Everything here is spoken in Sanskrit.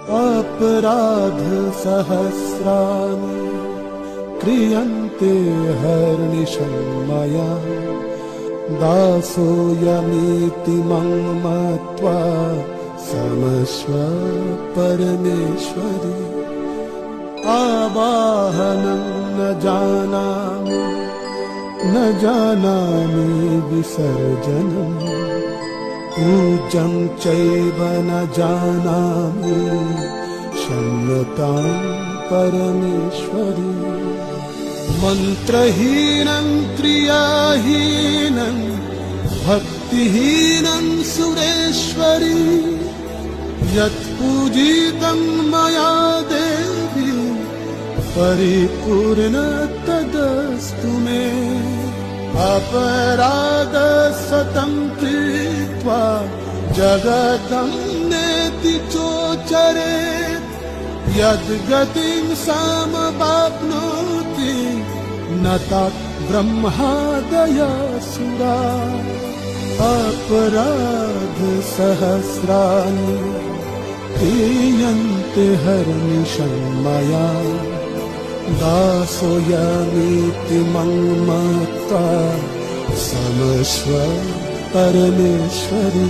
अपराध सहस्राणि क्रियन्ते हर्निशं मया दासोऽयमीति मम मत्वा समस्व परमेश्वरि आवाहनं न जानामि विसर्जनम् पूज्यं चैव न जानामि क्षम्यतां परमेश्वरि मन्त्रहीनं क्रियाहीनं भक्तिहीनं सुरेश्वरि यत्पूजितं मया देवी परिपूर्ण तदस्तु मे अपराध शतं कृत्वा जगतं नेति चोचरेत् यद्गतिं समवाप्नोति न तत् ब्रह्मादयसुरा अपराध सहस्राणि क्रियन्ते हर्निशं मया दासोऽयमीति मम मत्वा समस्व परमेश्वरि।